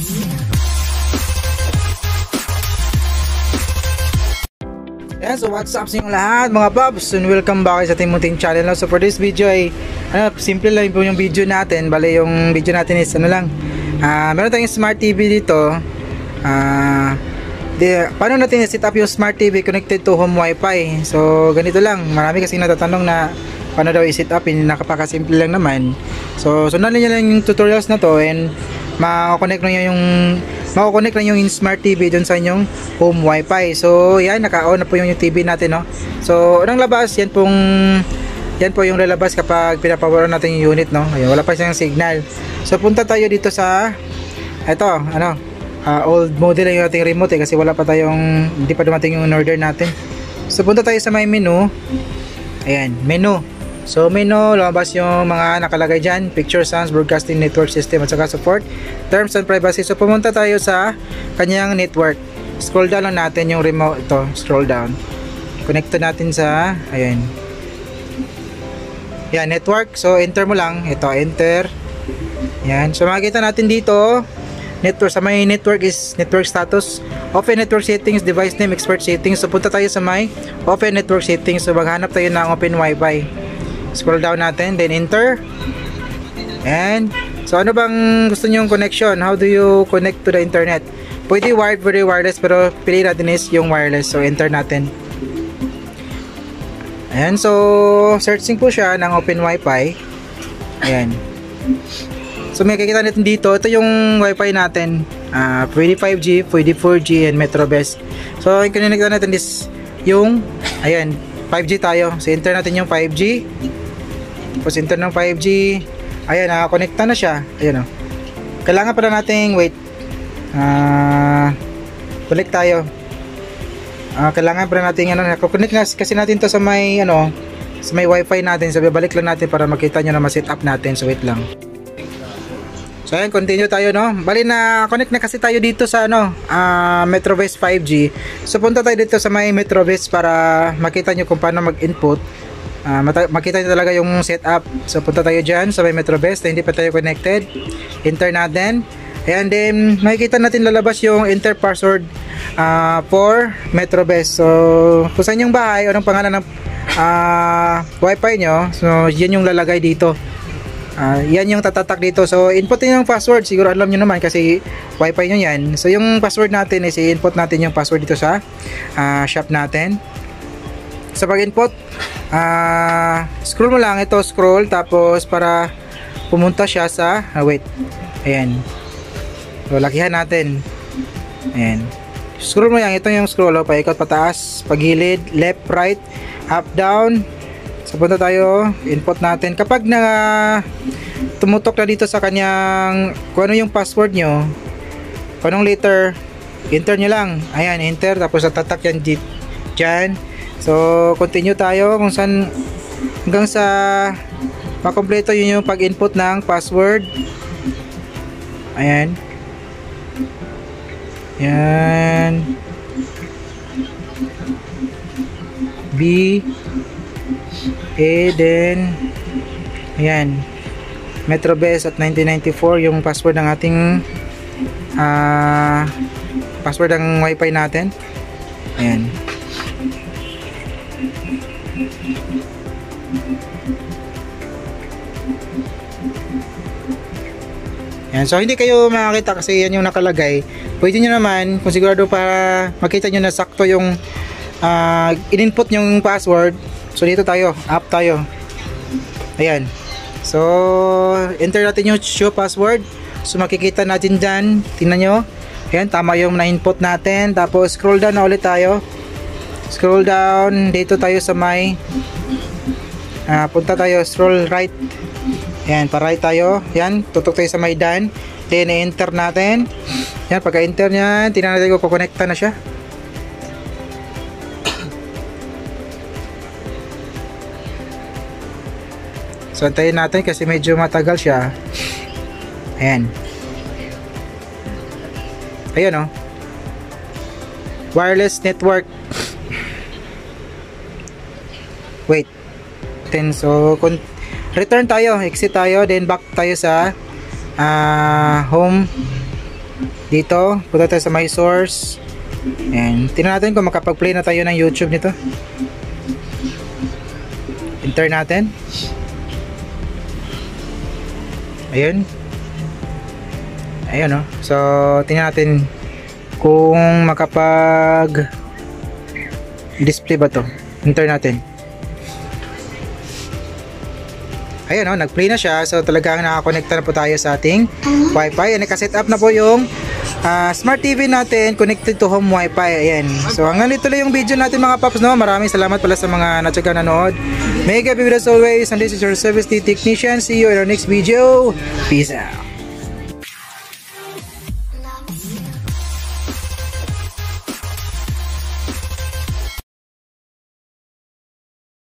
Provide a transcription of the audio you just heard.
Yeah, so what's up sa inyong lahat mga paps, and welcome back sa ating munting channel. So for this video ay simple lang po yung video natin. Bale yung video natin is meron tayong smart TV dito. Paano natin set up yung smart TV connected to home wifi? So ganito lang, marami kasi natatanong na paano daw i-set up, nakapakasimple lang naman. So sundan niyo lang yung tutorials na to and mako-connect na yung smart TV dun sa inyong home wifi. So yan, naka-on na po yung TV natin, no? So unang labas, yan po yung lalabas kapag pinapower natin yung unit, no? Ayun, wala pa siyang signal. So punta tayo dito sa old model yung ating remote kasi wala pa tayong, hindi pa dumating yung order natin. So punta tayo sa may menu. Ayan, menu. So menu, lumabas yung mga nakalagay dyan: picture, sounds, broadcasting, network system at saka support, terms and privacy. So pumunta tayo sa kanyang network. Scroll down lang natin yung remote. Ito, scroll down, connect natin sa, ayan, yan, network. So enter mo lang, ito, enter. Yan, so makikita natin dito network. Sa may network is network status, open network settings, device name, expert settings. So punta tayo sa may open network settings. So maghanap tayo ng open wifi. Scroll down natin, then enter. And so ano bang gusto niyo yung connection? How do you connect to the internet? Pwede wired, pwede wireless, pero pili natin is yung wireless. So enter natin. Ayan, so searching po siya ng open wifi. Ayan. So may makikita natin dito, ito yung wifi natin. Pwede 5G, pwede 4G, and MetroBest. So yung connect natin is yung, ayan, 5G tayo. So enter natin yung 5G. Tapos enter ng 5G. Ayan, nakakonekta na siya. Ayan, o. Kailangan pala nating wait. Balik tayo. Kailangan pala nating connect kasi natin to sa may sa may wifi natin. So balik lang natin para makita nyo na ma-set up natin. So wait lang. So ayan, continue tayo, no. Bali na connect na kasi tayo dito sa MetroBest 5G. So punta tayo dito sa may MetroBest para makita nyo kung paano mag-input. Makita nyo talaga yung setup. So punta tayo dyan sa may MetroBest na hindi pa tayo connected. Enter natin. And then makikita natin lalabas yung enter password for MetroBest. So kung saan yung bahay, anong pangalan ng wifi nyo, so yan yung lalagay dito. Yan yung tatatak dito. So input nyo yung password. Siguro alam nyo naman kasi wifi nyo yan. So yung password natin is i-input natin yung password dito sa shop natin. Sa pag-input, scroll mo lang ito, scroll, tapos para pumunta siya sa wait, ayan. So lakihan natin. Ayan. Scroll mo yan, ito yung scroll, paikot pataas, pagilid, left, right, up, down. So punta tayo, input natin. Kapag tumutok na dito sa kanyang kung ano yung password nyo, kung anong letter, enter nyo lang. Ayan, enter, tapos tatatak yan dyan. So continue tayo kung saan hanggang sa makompleto yun yung pag-input ng password. Ayan. Yan. B A then ayan, MetroBest at 1994 yung password ng ating password ng wifi natin. Ayan. Yan. So hindi kayo makakita kasi yan yung nakalagay. Pwede nyo naman, kung sigurado para makita nyo na sakto yung in-input yung password. So dito tayo, up tayo. Ayan. So enter natin yung show password. So makikita natin dyan, tingnan nyo. Ayan, tama yung na-input natin. Tapos scroll down na ulit tayo. Scroll down, dito tayo sa may punta tayo, scroll right. Ayan, pa-right tayo. Yan, tutok tayo sa may done. Then, enter natin. Yan, pagka-enter niyan, tingnan natin kung kukonekta na siya. So, antayin natin kasi medyo matagal siya. Ayan. Ayan, oh. Wireless network. Wait. Then, so, return tayo, exit tayo, then back tayo sa home Dito, punta tayo sa my source. And tingnan natin kung makapag-play na tayo ng YouTube nito. Enter natin. Ayun. Ayun, oh. So, tingnan natin kung makapag-display ba to. Enter natin. Ayun, oh, nag-play na siya. So, talagang nakakonekta na po tayo sa ating Wi-Fi. And nakaset up na po yung Smart TV natin connected to home Wi-Fi. Ayan. So, hanggang dito lang yung video natin mga paps, no? Maraming salamat pala sa mga natsaga nanood. May God be with us always. And this is your service technician. See you in our next video. Peace out.